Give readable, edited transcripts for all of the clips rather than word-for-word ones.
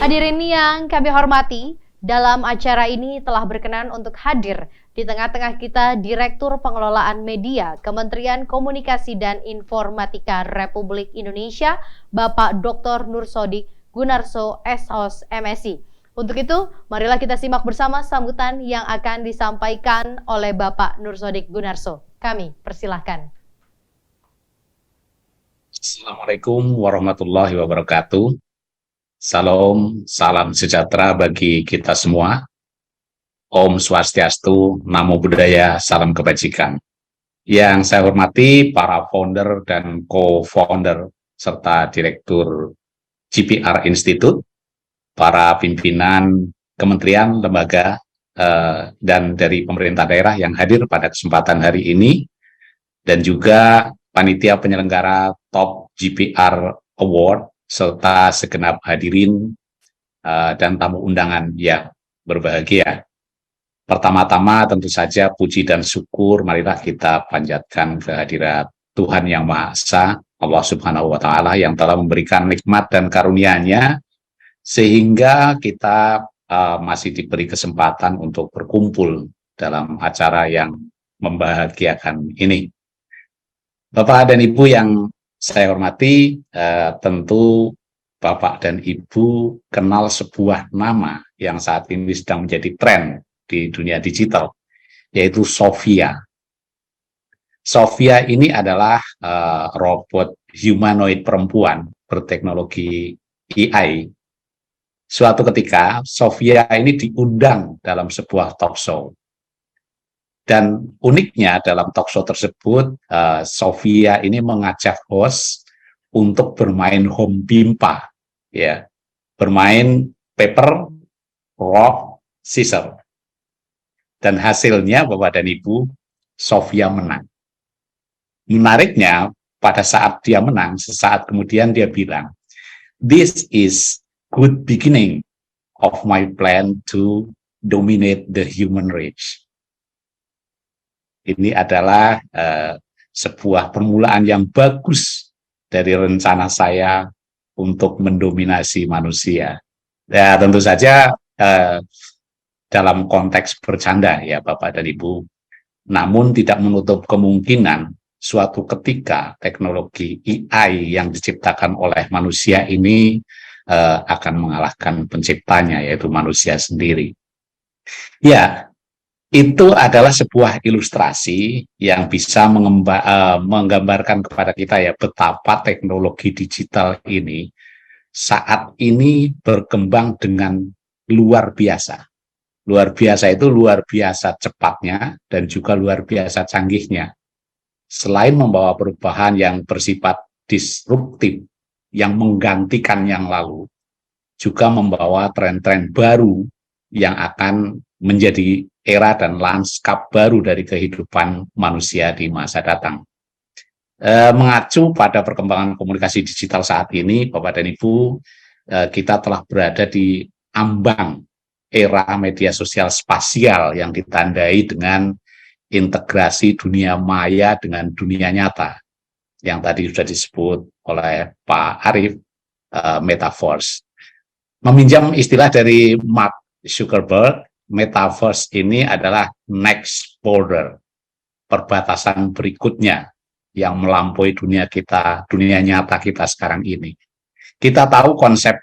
Hadirin yang kami hormati, dalam acara ini telah berkenan untuk hadir di tengah-tengah kita Direktur Pengelolaan Media Kementerian Komunikasi dan Informatika Republik Indonesia, Bapak Dr. Nursodik Gunarso, SHOS MSI. Untuk itu, marilah kita simak bersama sambutan yang akan disampaikan oleh Bapak Nursodik Gunarso. Kami persilahkan. Assalamualaikum warahmatullahi wabarakatuh. Salam sejahtera bagi kita semua. Om Swastiastu, Namo Buddhaya, salam kebajikan. Yang saya hormati para founder dan co-founder serta direktur GPR Institute, para pimpinan kementerian, lembaga, dan dari pemerintah daerah yang hadir pada kesempatan hari ini, dan juga panitia penyelenggara Top GPR Award, serta segenap hadirin dan tamu undangan yang berbahagia. Pertama-tama tentu saja puji dan syukur marilah kita panjatkan kehadirat Tuhan Yang Maha Esa, Allah Subhanahu wa Ta'ala, yang telah memberikan nikmat dan karunia-Nya sehingga kita masih diberi kesempatan untuk berkumpul dalam acara yang membahagiakan ini. Bapak dan Ibu yang saya hormati, tentu Bapak dan Ibu kenal sebuah nama yang saat ini sedang menjadi tren di dunia digital, yaitu Sophia. Sophia ini adalah robot humanoid perempuan berteknologi AI. Suatu ketika, Sophia ini diundang dalam sebuah talk show. Dan uniknya dalam talk show tersebut, Sophia ini mengajak host untuk bermain home bimpa, ya, bermain paper, rock, scissors. Dan hasilnya, Bapak dan Ibu, Sophia menang. Menariknya, pada saat dia menang, sesaat kemudian dia bilang, "This is good beginning of my plan to dominate the human race." Ini adalah sebuah permulaan yang bagus dari rencana saya untuk mendominasi manusia. Ya, tentu saja dalam konteks bercanda ya Bapak dan Ibu, namun tidak menutup kemungkinan suatu ketika teknologi AI yang diciptakan oleh manusia ini akan mengalahkan penciptanya, yaitu manusia sendiri. Ya, itu adalah sebuah ilustrasi yang bisa menggambarkan kepada kita ya betapa teknologi digital ini saat ini berkembang dengan luar biasa. Luar biasa itu luar biasa cepatnya dan juga luar biasa canggihnya. Selain membawa perubahan yang bersifat disruptif, yang menggantikan yang lalu, juga membawa tren-tren baru yang akan menjadi era dan lanskap baru dari kehidupan manusia di masa datang. Mengacu pada perkembangan komunikasi digital saat ini, Bapak dan Ibu, kita telah berada di ambang era media sosial spasial yang ditandai dengan integrasi dunia maya dengan dunia nyata, yang tadi sudah disebut oleh Pak Arief, metaverse. Meminjam istilah dari Mark Zuckerberg, metaverse ini adalah next border, perbatasan berikutnya yang melampaui dunia kita, dunia nyata kita sekarang ini. Kita tahu konsep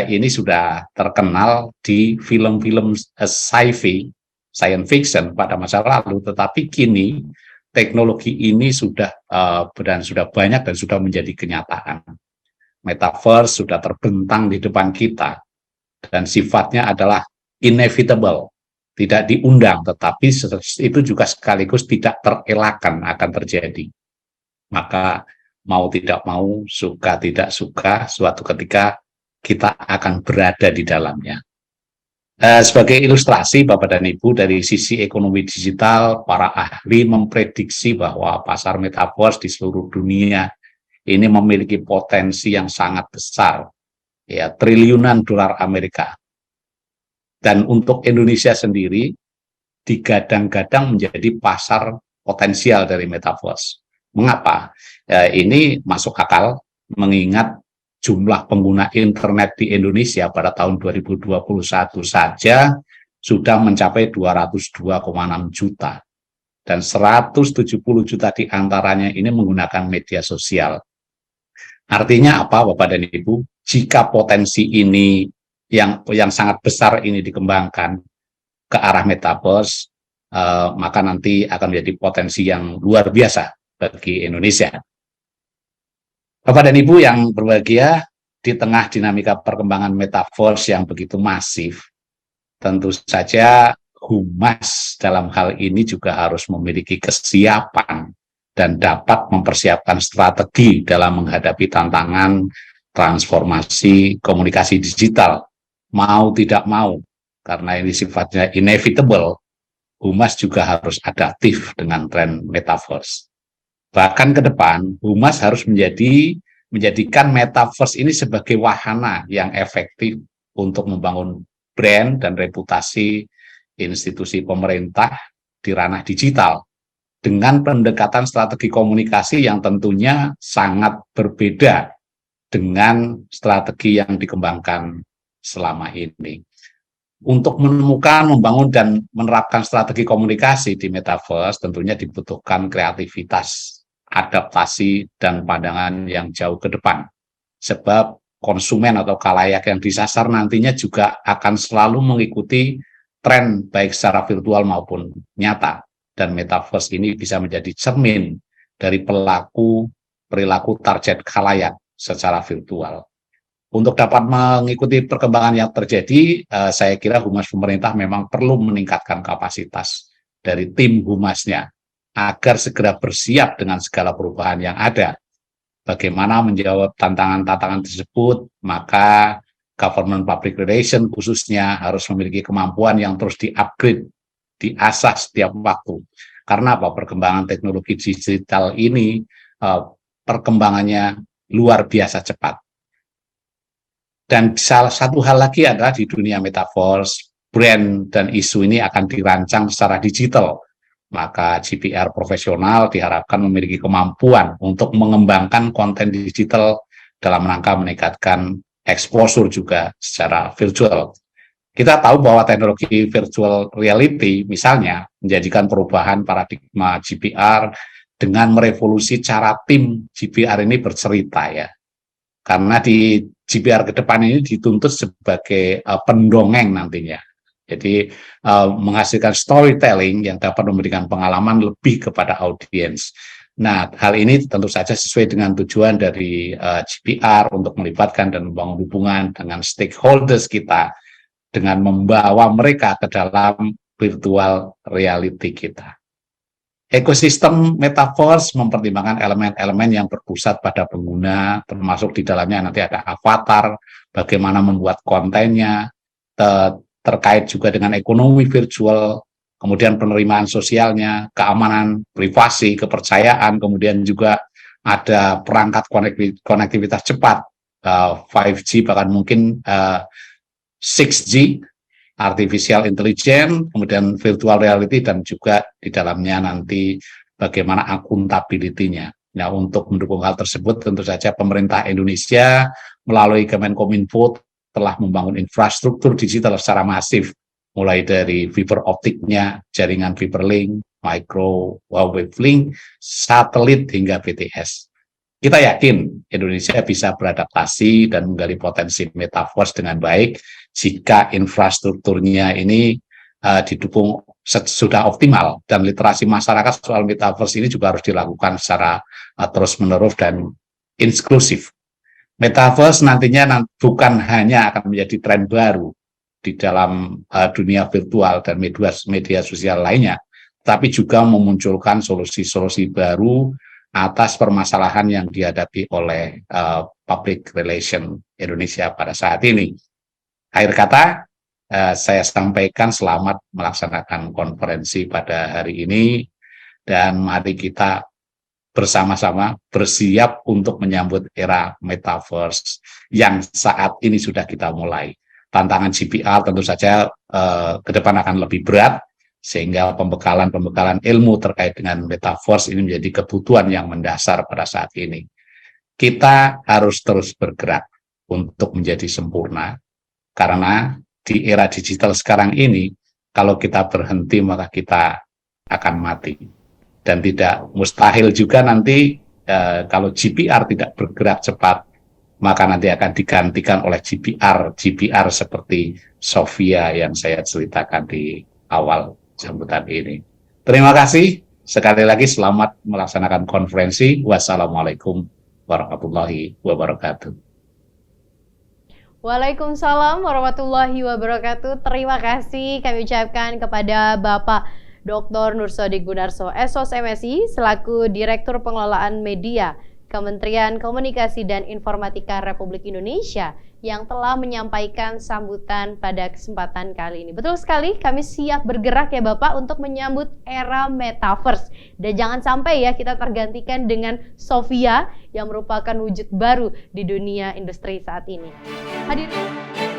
ini sudah terkenal di film-film sci-fi, science fiction pada masa lalu, tetapi kini teknologi ini sudah banyak dan sudah menjadi kenyataan. Metaverse sudah terbentang di depan kita dan sifatnya adalah inevitable, tidak diundang, tetapi itu juga sekaligus tidak terelakkan akan terjadi. Maka mau tidak mau, suka tidak suka, suatu ketika kita akan berada di dalamnya. Sebagai ilustrasi Bapak dan Ibu, dari sisi ekonomi digital, para ahli memprediksi bahwa pasar metaverse di seluruh dunia ini memiliki potensi yang sangat besar, ya, triliunan dolar Amerika. Dan untuk Indonesia sendiri digadang-gadang menjadi pasar potensial dari metaverse. Mengapa? Ini masuk akal mengingat jumlah pengguna internet di Indonesia pada tahun 2021 saja sudah mencapai 202,6 juta. Dan 170 juta di antaranya ini menggunakan media sosial. Artinya apa, Bapak dan Ibu? Jika potensi ini yang sangat besar ini dikembangkan ke arah metaverse, maka nanti akan menjadi potensi yang luar biasa bagi Indonesia. Bapak dan Ibu yang berbahagia, di tengah dinamika perkembangan metaverse yang begitu masif, tentu saja Humas dalam hal ini juga harus memiliki kesiapan dan dapat mempersiapkan strategi dalam menghadapi tantangan transformasi komunikasi digital. Mau tidak mau, karena ini sifatnya inevitable, Humas juga harus adaptif dengan tren metaverse. Bahkan ke depan, Humas harus menjadikan metaverse ini sebagai wahana yang efektif untuk membangun brand dan reputasi institusi pemerintah di ranah digital dengan pendekatan strategi komunikasi yang tentunya sangat berbeda dengan strategi yang dikembangkan selama ini. Untuk menemukan, membangun, dan menerapkan strategi komunikasi di metaverse tentunya dibutuhkan kreativitas, adaptasi, dan pandangan yang jauh ke depan. Sebab konsumen atau khalayak yang disasar nantinya juga akan selalu mengikuti tren baik secara virtual maupun nyata. Dan metaverse ini bisa menjadi cermin dari perilaku target khalayak secara virtual. Untuk dapat mengikuti perkembangan yang terjadi, saya kira Humas pemerintah memang perlu meningkatkan kapasitas dari tim Humasnya agar segera bersiap dengan segala perubahan yang ada. Bagaimana menjawab tantangan-tantangan tersebut, maka government public relation khususnya harus memiliki kemampuan yang terus di-upgrade, diasah setiap waktu. Karena apa? Perkembangan teknologi digital ini perkembangannya luar biasa cepat. Dan salah satu hal lagi adalah di dunia metaverse, brand dan isu ini akan dirancang secara digital. Maka GPR profesional diharapkan memiliki kemampuan untuk mengembangkan konten digital dalam rangka meningkatkan exposure juga secara virtual. Kita tahu bahwa teknologi virtual reality misalnya menjadikan perubahan paradigma GPR dengan merevolusi cara tim GPR ini bercerita ya. Karena di GPR ke depan ini dituntut sebagai pendongeng nantinya. Jadi menghasilkan storytelling yang dapat memberikan pengalaman lebih kepada audiens. Nah, hal ini tentu saja sesuai dengan tujuan dari GPR untuk melibatkan dan membangun hubungan dengan stakeholders kita dengan membawa mereka ke dalam virtual reality kita. Ekosistem metaverse mempertimbangkan elemen-elemen yang berpusat pada pengguna, termasuk di dalamnya nanti ada avatar, bagaimana membuat kontennya, terkait juga dengan ekonomi virtual, kemudian penerimaan sosialnya, keamanan, privasi, kepercayaan, kemudian juga ada perangkat konektivitas cepat, 5G, bahkan mungkin 6G, artificial intelligence, kemudian virtual reality, dan juga di dalamnya nanti bagaimana akuntability-nya. Nah, untuk mendukung hal tersebut, tentu saja pemerintah Indonesia melalui Kemenkominfo telah membangun infrastruktur digital secara masif, mulai dari fiber optiknya, jaringan fiberlink, microwave link, satelit, hingga BTS. Kita yakin Indonesia bisa beradaptasi dan menggali potensi metaverse dengan baik jika infrastrukturnya ini didukung sudah optimal, dan literasi masyarakat soal metaverse ini juga harus dilakukan secara terus-menerus dan inklusif. Metaverse nantinya bukan hanya akan menjadi tren baru di dalam dunia virtual dan media sosial lainnya, tapi juga memunculkan solusi-solusi baru atas permasalahan yang dihadapi oleh public relation Indonesia pada saat ini. Akhir kata, saya sampaikan selamat melaksanakan konferensi pada hari ini, dan mari kita bersama-sama bersiap untuk menyambut era metaverse yang saat ini sudah kita mulai. Tantangan GPR tentu saja ke depan akan lebih berat, sehingga pembekalan ilmu terkait dengan metaverse ini menjadi kebutuhan yang mendasar pada saat ini. Kita harus terus bergerak. untuk menjadi sempurna. Karena di era digital sekarang ini, kalau kita berhenti maka kita akan mati. Dan tidak mustahil juga nanti kalau GPR tidak bergerak cepat, maka nanti akan digantikan oleh GPR seperti Sofia yang saya ceritakan di awal sambutan ini. Terima kasih. Sekali lagi selamat melaksanakan konferensi. Wassalamualaikum warahmatullahi wabarakatuh. Waalaikumsalam warahmatullahi wabarakatuh. Terima kasih kami ucapkan kepada Bapak Dr. Nursodik Gunarso, SOS MSI, selaku Direktur Pengelolaan Media Kementerian Komunikasi dan Informatika Republik Indonesia yang telah menyampaikan sambutan pada kesempatan kali ini. Betul sekali, kami siap bergerak ya Bapak untuk menyambut era metaverse. Dan jangan sampai ya kita tergantikan dengan Sofia yang merupakan wujud baru di dunia industri saat ini. Hadirin